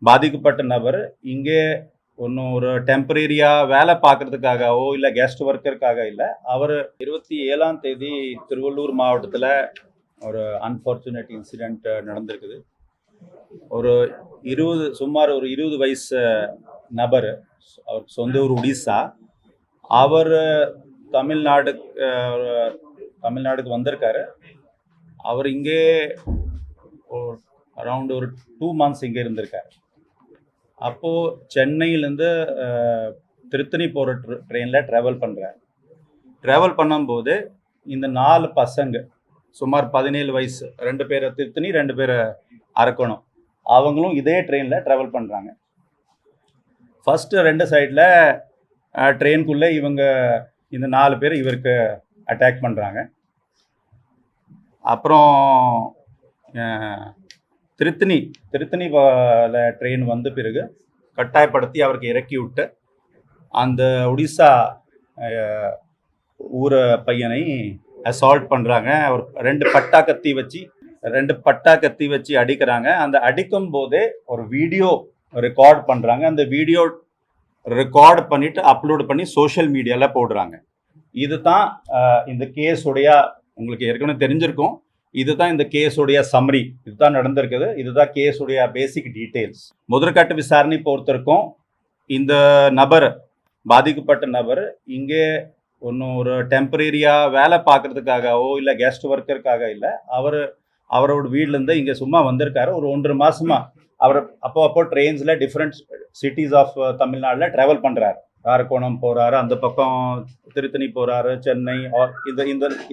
பாதிக்கப்பட்ட நபர் இங்கே ஒன்றும் ஒரு டெம்பரரியாக வேலை பார்க்குறதுக்காகவோ இல்லை கெஸ்ட் ஒர்க்கருக்காக இல்லை. அவர் 27ஆம் தேதி திருவள்ளூர் மாவட்டத்தில் ஒரு அன்ஃபார்ச்சுனேட் இன்சிடெண்ட் நடந்திருக்குது. ஒரு சுமார் ஒரு 20 வயசு நபர், அவர் சொந்த ஊர் ஒடிசா. அவர் தமிழ்நாடுக்கு வந்திருக்காரு. அவர் இங்கே அரவுண்ட் ஒரு 2 months இங்கே இருந்திருக்காரு. அப்போது சென்னையிலேருந்து திருத்தணி போகிற ட்ரெயினில் ட்ராவல் பண்ணும்போது இந்த 4 பசங்க சுமார் 17 வயசு, 2 பேர் திருத்தணி, 2 பேர் அரக்கோணம், அவங்களும் இதே ட்ரெயினில் ட்ராவல் பண்ணுறாங்க. ஃபஸ்ட்டு 2 சைடில் ட்ரெயின்குள்ளே இந்த 4 பேர் இவருக்கு அட்டாக் பண்ணுறாங்க. அப்புறம் திருத்தணி ட்ரெயின் வந்த பிறகு கட்டாயப்படுத்தி அவருக்கு இறக்கி விட்டு அந்த ஒடிசா ஊர பையனை அசால்ட் பண்ணுறாங்க. அவர் 2 பட்டா கத்தி வச்சு அடிக்கிறாங்க. அந்த அடிக்கும் போதே ஒரு வீடியோ ரெக்கார்ட் பண்ணுறாங்க. அந்த வீடியோ ரெக்கார்ட் பண்ணிட்டு அப்லோட் பண்ணி சோஷியல் மீடியாவில் போடுறாங்க. இதுதான் இந்த கேஸுடைய, உங்களுக்கு ஏற்கனவே தெரிஞ்சிருக்கும், இதுதான் இந்த கேஸுடைய சம்மரி. இதுதான் நடந்திருக்குது. இதுதான் கேஸுடைய பேசிக் டீட்டெயில்ஸ். முதற்கட்ட விசாரணை பொறுத்திருக்கும். இந்த பாதிக்கப்பட்ட நபர் இங்கே ஒன்றும் ஒரு டெம்பரரியாக வேலை பார்க்குறதுக்காகவோ இல்லை கெஸ்ட் ஒர்க்கருக்காக இல்லை. அவரோட வீட்டிலேருந்து இங்கே சும்மா வந்திருக்காரு. ஒரு 1.5 மாதமாக அவர் அப்போ ட்ரெயின்ஸில் டிஃப்ரெண்ட் சிட்டிஸ் ஆஃப் தமிழ்நாட்டில் ட்ராவல் பண்ணுறாரு. அரக்கோணம் போகிறாரு, அந்த பக்கம் திருத்தணி போகிறாரு, சென்னை,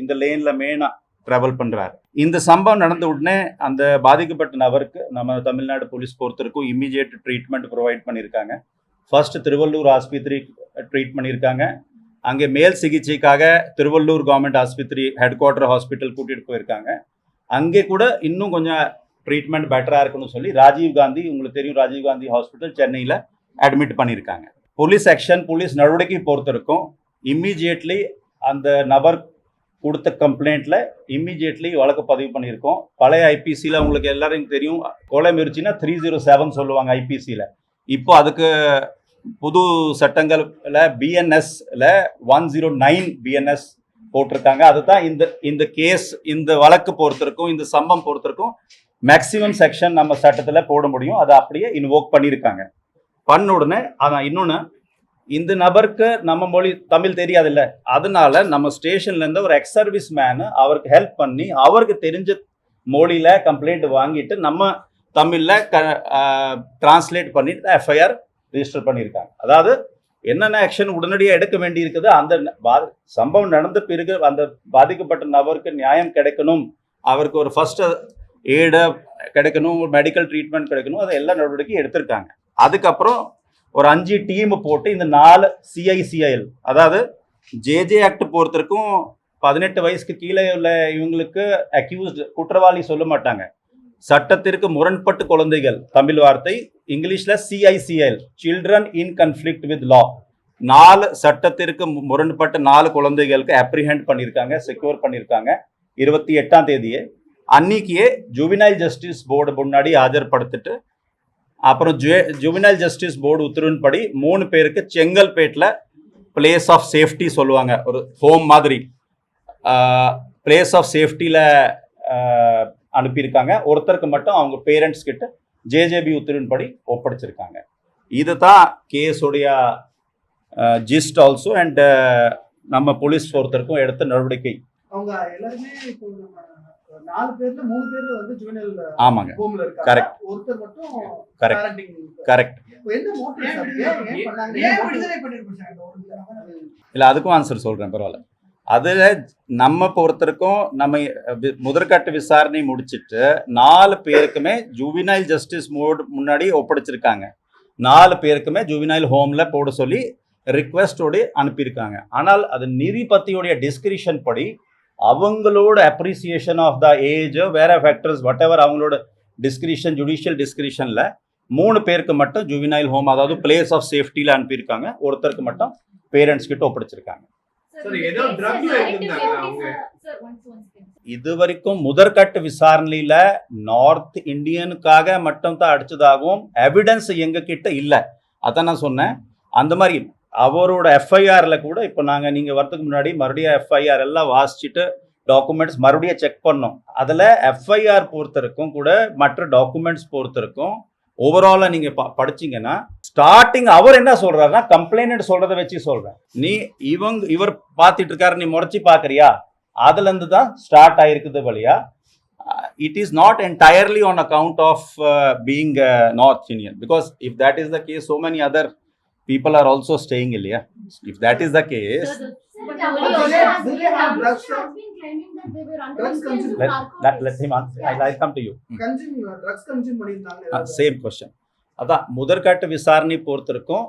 இந்த லேனில் மெயினாக ட்ராவல் பண்ணுறாரு. இந்த சம்பவம் நடந்த உடனே அந்த பாதிக்கப்பட்ட நபருக்கு நம்ம தமிழ்நாடு போலீஸ் பொறுத்தருக்கும் இம்மிடியேட் ட்ரீட்மெண்ட் ப்ரொவைட் பண்ணியிருக்காங்க. ஃபர்ஸ்ட் திருவள்ளூர் ஆஸ்பத்திரி ட்ரீட் பண்ணியிருக்காங்க. அங்கே மேல் சிகிச்சைக்காக திருவள்ளூர் கவர்மெண்ட் ஆஸ்பத்திரி ஹெட் குவார்ட்டர் ஹாஸ்பிட்டல் கூட்டிகிட்டு போயிருக்காங்க. அங்கே கூட இன்னும் கொஞ்சம் ட்ரீட்மெண்ட் பெட்டராக இருக்குன்னு சொல்லி ராஜீவ்காந்தி, உங்களுக்கு தெரியும், ராஜீவ்காந்தி ஹாஸ்பிட்டல் சென்னையில் அட்மிட் பண்ணியிருக்காங்க. போலீஸ் நடவடிக்கை பொறுத்திருக்கும் இம்மிடியேட்லி அந்த நபர் கொடுத்த கம்ப்ளைண்ட்ல இம்மிடியேட்லி வழக்கு பதிவு பண்ணியிருக்கோம். பழைய ஐபிசியில் உங்களுக்கு எல்லாரும் தெரியும், கொலை முயற்சினா 307 சொல்லுவாங்க ஐபிசியில். இப்போ அதுக்கு புது சட்டங்கள்ல பிஎன்எஸ்ல 109 பிஎன்எஸ் போட்டிருக்காங்க. அதுதான் இந்த கேஸ், இந்த வழக்கு பொறுத்திருக்கும், இந்த சம்பவம் பொறுத்திருக்கும் மேக்சிமம் செக்ஷன் நம்ம சட்டத்தில் போட முடியும். அதை அப்படியே இன்வோக் பண்ணியிருக்காங்க. பண்ண உடனே அதான் இன்னொன்று, இந்த நபருக்கு நம்ம தமிழ் தெரியாதுல்ல, அதனால நம்ம ஸ்டேஷன்லேருந்து ஒரு எக்ஸ் சர்வீஸ் மேனு அவருக்கு ஹெல்ப் பண்ணி அவருக்கு தெரிஞ்ச மொழியில் கம்ப்ளைண்ட் வாங்கிட்டு நம்ம தமிழில் டிரான்ஸ்லேட் பண்ணிட்டு எஃப்ஐஆர் ரிஜிஸ்டர் பண்ணியிருக்காங்க. அதாவது என்னென்ன ஆக்ஷன் உடனடியாக எடுக்க வேண்டி இருக்குது, அந்த சம்பவம் நடந்த பிறகு அந்த பாதிக்கப்பட்ட நபருக்கு நியாயம் கிடைக்கணும், அவருக்கு ஒரு ஃபர்ஸ்ட் எய்டு கிடைக்கணும், ஒரு மெடிக்கல் ட்ரீட்மெண்ட் கிடைக்கணும், அதை எல்லா நடவடிக்கையும் எடுத்திருக்காங்க. அதுக்கப்புறம் ஒரு 5 டீம் போட்டு இந்த 4 CICIL, அதாவது ஜேஜே ஆக்ட் பொறுத்திருக்கும் 18 வயசுக்கு கீழே உள்ள இவங்களுக்கு அக்யூஸ்ட், குற்றவாளி சொல்ல மாட்டாங்க. சட்டத்திற்கு முரண்பட்டு குழந்தைகள், தமிழ் வார்த்தை, இங்கிலீஷ்ல CICL, children in conflict with லா. 4 சட்டத்திற்கு முரண்பட்ட 4 குழந்தைகளுக்கு அப்ரிஹெண்ட் பண்ணியிருக்காங்க, செக்யூர் பண்ணியிருக்காங்க. 28ஆம் தேதியே அன்னைக்கே ஜுவினைல் ஜஸ்டிஸ் போர்டு முன்னாடி ஆஜர்படுத்திட்டு, அப்புறம் ஜுவினைல் ஜஸ்டிஸ் போர்டு உத்தரவின்படி 3 பேருக்கு செங்கல்பேட்டில் பிளேஸ் ஆஃப் சேஃப்டி சொல்லுவாங்க, ஒரு ஹோம் மாதிரி பிளேஸ் ஆஃப் சேஃப்டியில் அனுப்பியிருக்காங்க. ஒருத்தருக்கு மட்டும் அவங்க பேரண்ட்ஸ் கிட்ட ஜேஜேபி உத்தரவின்படி ஒப்படைச்சிருக்காங்க. இதுதான் கேஸுடைய ஜிஸ்ட் ஆல்சோ. அண்ட் நம்ம போலீஸ் பொறுத்தருக்கும் எடுத்த நடவடிக்கை. அவங்க எல்லாருமே இப்போ 4 பேர்ல 3 பேர் வந்து ஜுவனல் ஆமாங்க, ஹோம்ல இருக்காங்க. கரெக்ட், ஒருத்தர் மட்டும் கரெக்ட் கரெக்ட். என்ன மோட்டிவ் சார், ஏன் பண்ணாங்க, ஏன் விடுதலை பண்ணிருக்காங்க? இல்ல, அதுக்கும் ஆன்சர் சொல்றேன், பரவாயில்ல. அதுல நம்ம பொறுத்தருக்கும் நம்ம முதற்கட்ட விசாரணை முடிச்சிட்டு 4 பேருக்குமே ஜுவினைல் ஜஸ்டிஸ் போர்டு முன்னாடி ஒப்படைச்சிருக்காங்க. 4 பேருக்குமே ஜுவினைல் ஹோம்ல போட சொல்லி ரிக்வெஸ்டோடு அனுப்பியிருக்காங்க. ஆனால் அது நீதிபதியோடைய டிஸ்கிரிஷன் படி அவங்களோட அப்ரிசியேஷன் ஆஃப் த ஏஜ், வேற ஃபேக்டர்ஸ் வாட் எவர், அவங்களோட டிஸ்கிரிஷன், ஜுடிஷியல் டிஸ்கிரிஷன்ல 3 பேருக்கு மட்டும் ஜுவினைல் ஹோம், அதாவது பிளேஸ் ஆஃப் சேஃப்டியில் அனுப்பியிருக்காங்க. ஒருத்தருக்கு மட்டும் பேரண்ட்ஸ் கிட்ட ஒப்படைச்சிருக்காங்க. இது வரைக்கும் முதற்கட்ட விசாரணையில நார்த் இந்தியனுக்காக மட்டும் தான் அடிச்சதாகவும் எவிடன்ஸ் எங்க கிட்ட இல்ல. அதான் நான் சொன்னேன். அந்த மாதிரி அவரோட எஃப்ஐஆர்ல கூட இப்போ நீங்க வரதுக்கு முன்னாடி மறுபடியும் எஃப்ஐஆர் எல்லாம் வாசிச்சுட்டு டாக்குமெண்ட்ஸ் மறுபடியும் செக் பண்ணோம். அதுல எஃப்ஐஆர் பொறுத்திருக்கும் கூட மற்ற டாக்குமெண்ட்ஸ் பொறுத்திருக்கும் ஓவராலா நீங்க படிச்சீங்கன்னா ஸ்டார்டிங் அவர் என்ன சொல்றாருன்னா கம்ப்ளைண்ட் சொல்றதை வச்சு சொல்றேன். நீ இவர் பார்த்துட்டு இருக்காரு, நீ முறைச்சி பாக்குறியா, அதுல இருந்து தான் ஸ்டார்ட் ஆயிருக்குது வழியா. It is not entirely on account of being North Indian, because if that is the case so many other people are also staying இல்லையா. if that is the case, let him answer. I'll come to you. Same question. அதான் முதற்கட்ட விசாரணை பொறுத்திருக்கும்.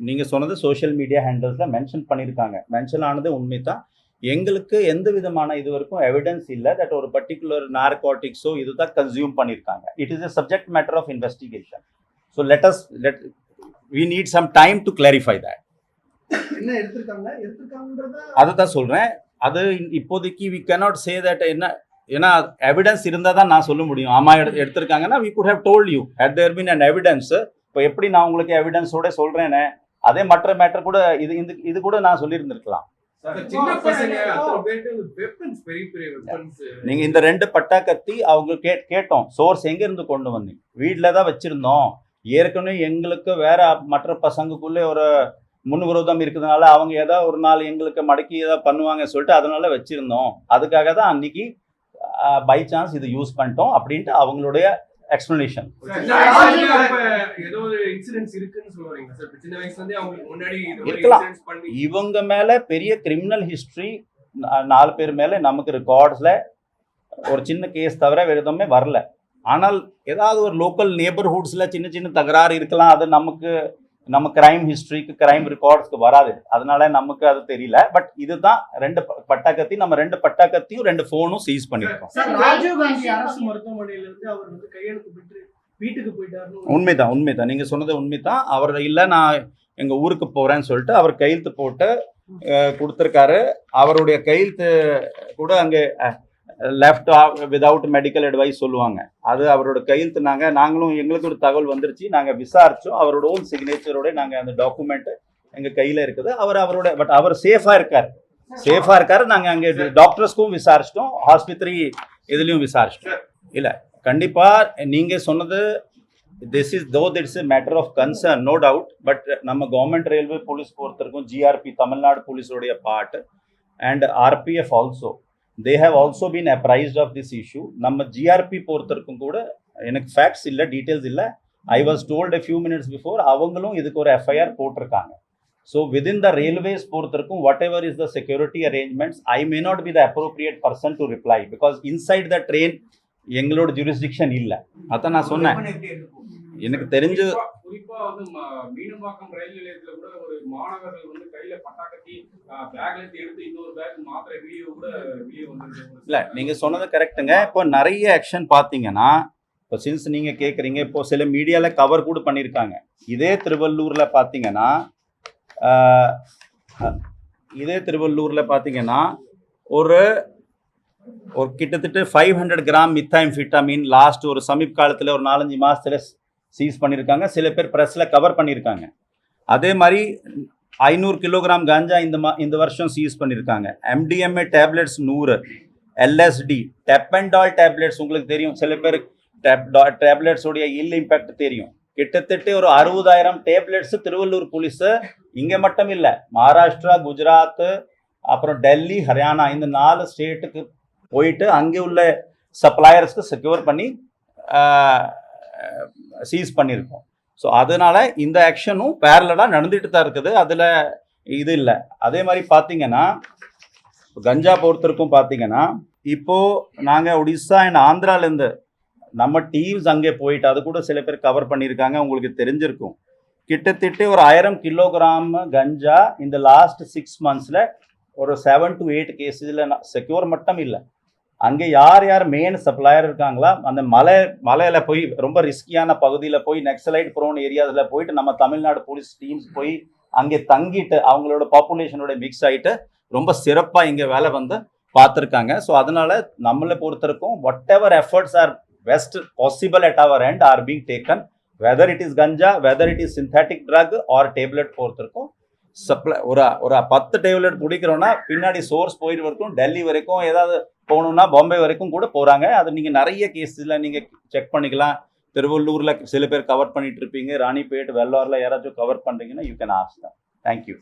நீங்க சொன்னது social media ஹேண்டல்ஸ்ல mention பண்ணியிருக்காங்க. Mention ஆனது உண்மைதான். எங்களுக்கு எந்த விதமான இது வரைக்கும் எவிடன்ஸ் இல்லை தட் ஒரு பர்டிகுலர் நார்கோட்டிக்ஸோ இதுதான் கன்சியூம் பண்ணியிருக்காங்க. It is a subject matter of investigation. So let we need some time to clarify that. என்ன எடுத்துட்டாங்கன்றத அதுதான் சொல்றேன். அது இப்போதைக்கு we cannot say that ஏன்னா எவிடன்ஸ் இருந்தா தான் நான் சொல்ல முடியும். ஆமா எடுத்திருக்காங்கன்னா we could have told you had there been an evidence. இப்போ எப்படி நான் உங்களுக்கு எவிடன்ஸோட சொல்றேனே அதே மற்ற மேட்டர் கூட இது கூட நான் சொல்லியிருந்திருக்கலாம். நீங்க இந்த 2 பட்டா கத்தி அவங்க கேட்டோம், சோர்ஸ் எங்க இருந்து கொண்டு வந்தீங்க? வீட்டுல தான் வச்சிருந்தோம். ஏற்கனவே எங்களுக்கு வேற மற்ற பசங்களுக்குள்ளே ஒரு முன்விரோதம் இருக்கிறதுனால அவங்க ஏதாவது ஒரு நாள் எங்களுக்கு மடக்கி ஏதாவது பண்ணுவாங்க சொல்லிட்டு அதனால வச்சிருந்தோம். அதுக்காக தான் அன்னைக்கு பை சான்ஸ் இது யூஸ் பண்ணிட்டோம் அப்படின்ட்டு அவங்களுடைய எக்ஸ்பிளனேஷன். இருக்கலாம். இவங்க மேல பெரிய கிரிமினல் ஹிஸ்டரி 4 பேர் மேல நமக்கு ரெக்கார்ட்ஸ்ல ஒரு சின்ன கேஸ் தவிர வேற எதுவுமே வரல. ஆனால் ஏதாவது ஒரு லோக்கல் நேபர்ஹுட்ஸ்ல சின்ன சின்ன தகராறு இருக்கலாம். அது நம்ம கிரைம் ஹிஸ்டரிக்கு கிரைம் ரெக்கார்ட்ஸ்க்கு வராது, அதனால நமக்கு அது தெரியல. பட் இதுதான் 2 பட்டாக்கத்தி, நம்ம 2 பட்டாக்கத்தியும் 2 போனும் சீஸ் பண்ணிருக்கோம். ராஜீவ் காந்தி அரசு மருத்துவமனையில இருந்து அவர் கையெழுத்து பெற்று வீட்டுக்கு போயிட்டாரு. உண்மைதான் நீங்க சொன்னது உண்மைதான். அவர் இல்ல நான் எங்க ஊருக்கு போறேன்னு சொல்லிட்டு அவர் கையெழுத்து போட்டு கொடுத்திருக்காரு. அவருடைய கையெழுத்து கூட அங்கே லெஃப்ட் விதவுட் மெடிக்கல் அட்வைஸ் சொல்லுவாங்க. அது அவரோட கையெழுத்து நாங்களும் எங்களுக்கு ஒரு தகவல் வந்துருச்சு, நாங்கள் விசாரிச்சோம். அவரோட ஓன் சிக்னேச்சரோட நாங்கள் அந்த டாக்குமெண்ட் எங்கள் கையில் இருக்குது. அவரோட பட் அவர் சேஃபாக இருக்காரு. நாங்கள் அங்கே டாக்டர்ஸ்க்கும் விசாரிச்சிட்டோம், ஆஸ்பத்திரி இதுலேயும் விசாரிச்சிட்டோம். இல்லை கண்டிப்பாக நீங்கள் சொன்னது this is a matter of concern, no doubt. But நம்ம கவர்மெண்ட் ரயில்வே போலீஸ் பொறுத்திருக்கும், ஜிஆர்பி தமிழ்நாடு போலீஸோடைய part and RPF also they have also been apprised of this issue. நம்ம ஜிஆர்பி பொறுத்திருக்கும் கூட எனக்கு ஃபேக்ட்ஸ் இல்லை, டீட்டெயில்ஸ் இல்லை. I was told a few minutes before அவங்களும் இதுக்கு ஒரு FIR போட்டிருக்காங்க. So within the railways பொறுத்திருக்கும் whatever is the security arrangements, I may not be the appropriate person to reply because inside the train எங்களோட jurisdiction இல்லை. அதான் நான் சொன்னேன். எனக்கு தெரிஞ்சு குறிப்பா மீனம்பாக்கம் ரயில் நிலையத்துல கூட ஒரு மாணவர்கள் கையில பட்டாக்கத்தி பேக்ல இருந்து எடுத்து இன்னொரு பேக் மாத்திரை வீடியோ கூட வெளியே வந்திருக்கு. இல்ல நீங்க சொன்னது கரெக்ட்டுங்க. இப்போ நிறைய ஆக்ஷன் பாத்தீங்கன்னா இப்போ சின்ஸ் நீங்க கேக்குறீங்க, இப்போ சில மீடியால கவர் கூட பண்ணிருக்காங்க. இதே திருவள்ளூர்ல பாத்தீங்கன்னா ஒரு கிட்டத்தட்ட 500 கிராம் மித்தாம்ஃபெட்டமைன் லாஸ்ட் ஒரு சமீப காலத்துல ஒரு 4-5 மாசத்துல சீஸ் பண்ணியிருக்காங்க. சில பேர் ப்ரெஸ்ஸில் கவர் பண்ணியிருக்காங்க. அதே மாதிரி 500 கிலோகிராம் காஞ்சா இந்த வருஷம் சீஸ் பண்ணியிருக்காங்க. MDMA டேப்லெட்ஸ் 100, LSD, டெப்பன்டால் டேப்லெட்ஸ் உங்களுக்கு தெரியும். சில பேர் டேப்லெட்ஸோடைய இம்பேக்ட் தெரியும். கிட்டத்தட்ட ஒரு 60,000 டேப்லெட்ஸ் திருவள்ளூர் போலீஸ் இங்கே மட்டும் இல்லை, மகாராஷ்டிரா, குஜராத், அப்புறம் டெல்லி, ஹரியானா இந்த 4 ஸ்டேட்டுக்கு போயிட்டு அங்கே உள்ள சப்ளையர்ஸ்க்கு செக்யூர் பண்ணி சீஸ் பண்ணியிருக்கோம். ஸோ அதனால இந்த ஆக்ஷனும் பேரலடாக நடந்துட்டு தான் இருக்குது, அதில் இது இல்லை. அதே மாதிரி பார்த்தீங்கன்னா கஞ்சா பொறுத்திருக்கும் பார்த்தீங்கன்னா இப்போது நாங்கள் ஒடிசா அண்ட் ஆந்திராலேருந்து நம்ம டீம்ஸ் அங்கே போயிட்டு அது கூட சில பேர் கவர் பண்ணியிருக்காங்க, உங்களுக்கு தெரிஞ்சிருக்கும். கிட்டத்தட்ட ஒரு 1000 கிலோகிராம் கஞ்சா இந்த லாஸ்ட் 6 monthsல ஒரு 7 to 8 கேஸில் செக்யூர் மட்டும் இல்லை, அங்கே யார் மெயின் சப்ளையர் இருக்காங்களா அந்த மலையில போய் ரொம்ப ரிஸ்கியான பகுதியில் போய் நக்சலைட் ப்ரோன் ஏரியாஸில் போயிட்டு நம்ம தமிழ்நாடு போலீஸ் டீம்ஸ் போய் அங்கே தங்கிட்டு அவங்களோட பாப்புலேஷனோட மிக்ஸ் ஆகிட்டு ரொம்ப சிறப்பாக இங்கே வேலை வந்து பார்த்துருக்காங்க. ஸோ அதனால நம்மளை பொறுத்தவரைக்கும் whatever efforts are best possible at our end are being taken, whether it is ganja, whether it is synthetic drug or tablet பொறுத்திருக்கும். சப்ளை ஒரு 10 டேப்லெட் குடிக்கிறோன்னா பின்னாடி சோர்ஸ் போயிட்டு வரைக்கும் டெல்லி வரைக்கும் ஏதாவது போகணுன்னா பாம்பே வரைக்கும் கூட போகிறாங்க. அது நீங்கள் நிறைய கேஸில் நீங்கள் செக் பண்ணிக்கலாம். திருவள்ளூரில் சில பேர் கவர் பண்ணிட்டு இருப்பீங்க, ராணிப்பேட், வெள்ளாரில் யாராச்சும் கவர் பண்ணுறீங்கன்னா you can ask them. Thank you.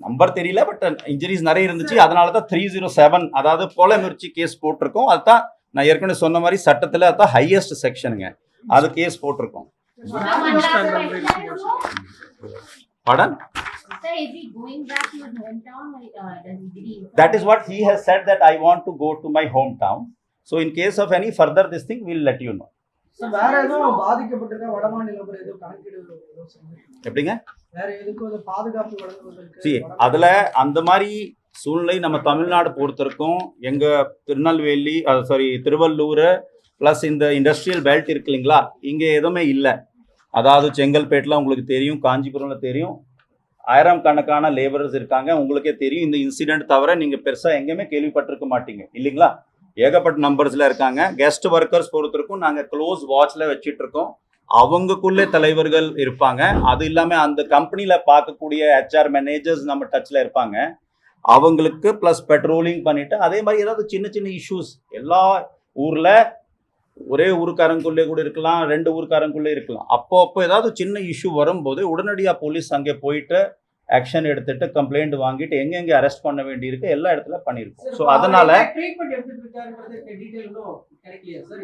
Number தெரியல, பட் இன்ஜுரிஸ் நிறைய இருந்துச்சு. அதனால தான் 307 அதாவது கொலை முயற்சி கேஸ் போட்டிருக்கோம். அதுதான் நான் ஏற்கனவே சொன்ன மாதிரி சட்டத்தில் அதுதான் ஹையஸ்ட் செக்ஷனுங்க, அது கேஸ் போட்டிருக்கோம். Pardon? Sir, is he going back to his hometown or does he believe? That is what he has said, that I want to go to my hometown. So in case of any further this thing, we'll let you know. Sir வேற எதுவும் பாதிக்கப்பட்டிருக்கா வடமாநிலம் எதுவும் கணக்கீடு எப்படிங்க? வேற எதுக்கும் அது பாதுகாப்பு வழங்குவதற்கு See, அதுல அந்த மாதிரி சூழ்நிலை நம்ம தமிழ்நாடு பொறுத்திருக்கும். எங்க திருநெல்வேலி திருவள்ளூர் ப்ளஸ் இந்த இண்டஸ்ட்ரியல் பெல்ட் இருக்கு இல்லைங்களா, இங்கே எதுவுமே இல்லை. அதாவது செங்கல்பேட்டில் உங்களுக்கு தெரியும், காஞ்சிபுரம்ல தெரியும், 1000 கணக்கான லேபரர்ஸ் இருக்காங்க. உங்களுக்கே தெரியும், இந்த இன்சிடென்ட் தவிர நீங்கள் பெருசாக எங்கேயுமே கேள்விப்பட்டிருக்க மாட்டீங்க இல்லைங்களா. ஏகப்பட்ட நம்பர்ஸில் இருக்காங்க. கெஸ்ட் ஒர்க்கர்ஸ் பொறுத்திருக்கும் நாங்கள் க்ளோஸ் வாட்சில் வச்சுட்டு இருக்கோம். அவங்களுக்குள்ளே தலைவர்கள் இருப்பாங்க. அது இல்லாமல் அந்த கம்பெனியில் பார்க்கக்கூடிய HR மேனேஜர்ஸ் நம்ம டச்சில் இருப்பாங்க. அவங்களுக்கு ப்ளஸ் பெட்ரோலிங் பண்ணிவிட்டு அதே மாதிரி ஏதாவது சின்ன சின்ன இஷ்யூஸ் எல்லா ஊரில் ஒரே ஊருக்காரங்களுக்குள்ளே கூட இருக்கலாம், 2 ஊருக்காரங்களுக்குள்ளே இருக்கலாம். அப்போ ஏதாவது சின்ன இஷ்யூ வரும்போது உடனடியாக போலீஸ் அங்கே போயிட்டு ஆக்ஷன் எடுத்துட்டு கம்ப்ளைண்ட் வாங்கிட்டு எங்கெங்கே அரெஸ்ட் பண்ண வேண்டியிருக்கு எல்லா இடத்துல பண்ணியிருக்கோம். ஸோ அதனால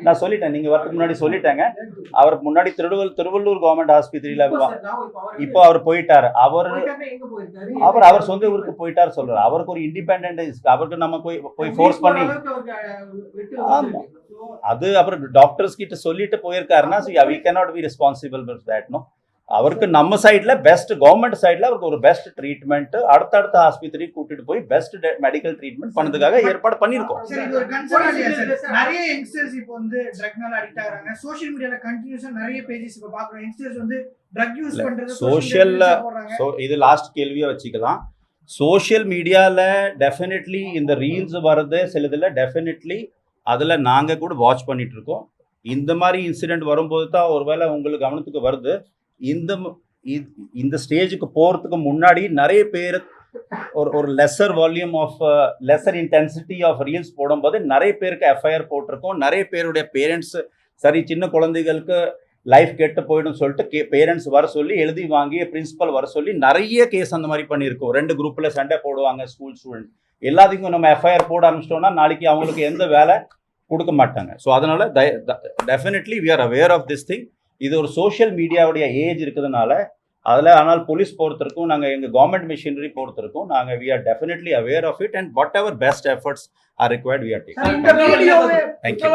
நான் சொல்லிட்டேன், நீங்கள் வரதுக்கு முன்னாடி சொல்லிட்டேங்க. அவருக்கு முன்னாடி திருவள்ளூர் கவர்மெண்ட் ஆஸ்பத்திரியில் இப்போ அவர் போயிட்டார். அவர் சொந்த ஊருக்கு போயிட்டார் சொல்றாரு. அவருக்கு ஒரு இண்டிபெண்டன்ட், அவருக்கு நம்ம போய் ஃபோர்ஸ் பண்ணி அது அப்புறம் டாக்டர்ஸ் கிட்ட சொல்லிட்டு போயிருக்காருன்னா we cannot be responsible for that, no. அவருக்கு நம்ம சைட்ல பெஸ்ட், கவர்மெண்ட் சைட்ல அவருக்கு ஒரு பெஸ்ட் ட்ரீட்மெண்ட் அடுத்தடுத்த ஆஸ்பத்திரி கூட்டிட்டு போய் பெஸ்ட் மெடிக்கல் ட்ரீட்மெண்ட் பண்ணதுக்காக ஏற்பாடு பண்ணிருக்கோம். நிறைய யங்ஸ்டர்ஸ் இப்போ வந்து ட்ரக்னால அடிக்ட் ஆகுறாங்க. சோஷியல் மீடியால கண்டினியூஸா நிறைய பேஜஸ் இப்ப பாக்குறோம். யங்ஸ்டர்ஸ் வந்து ட்ரக் யூஸ் பண்றது சோஷியல்ல, இது லாஸ்ட் கேள்வியா வச்சுக்கலாம். சோஷியல் மீடியால டெஃபினெட்லி இந்த ரீல்ஸ் வருது சிலதுல, டெஃபினெட்லி அதில் நாங்கள் கூட வாட்ச் பண்ணிட்டு இருக்கோம். இந்த மாதிரி இன்சிடெண்ட் வரும்போது தான் ஒருவேளை உங்களுக்கு கவனத்துக்கு வருது. இந்த ஸ்டேஜுக்கு போகிறதுக்கு முன்னாடி நிறைய பேர் ஒரு lesser volume of lesser intensity of reels போடும்போது நிறைய பேருக்கு எஃப்ஐஆர் போட்டிருக்கோம். நிறைய பேருடைய பேரண்ட்ஸ் சரி சின்ன குழந்தைகளுக்கு லைஃப் கெட்டு போயிடும் சொல்லிட்டு பேரண்ட்ஸ் வர சொல்லி எழுதி வாங்கி பிரின்சிபல் வர சொல்லி நிறைய கேஸ் அந்த மாதிரி பண்ணியிருக்கோம். 2 குரூப்பில் சண்டை போடுவாங்க ஸ்கூல் ஸ்டூடெண்ட். எல்லாத்துக்கும் நம்ம எஃப்ஐஆர் போட ஆரம்பிச்சிட்டோம்னா நாளைக்கு அவங்களுக்கு எந்த வேலை கொடுக்க மாட்டாங்க. ஸோ அதனால definitely we are aware of this thing. இது ஒரு சோஷியல் மீடியாவுடைய ஏஜ் இருக்கிறதுனால அதில், ஆனால் போலீஸ் பொறுத்திருக்கும், நாங்கள் எங்கள் கவர்மெண்ட் மிஷினரி பொறுத்திருக்கும், நாங்கள் we are definitely aware of it and whatever best efforts are required we are taking. இந்த வீடியோவே தேங்க்யூ.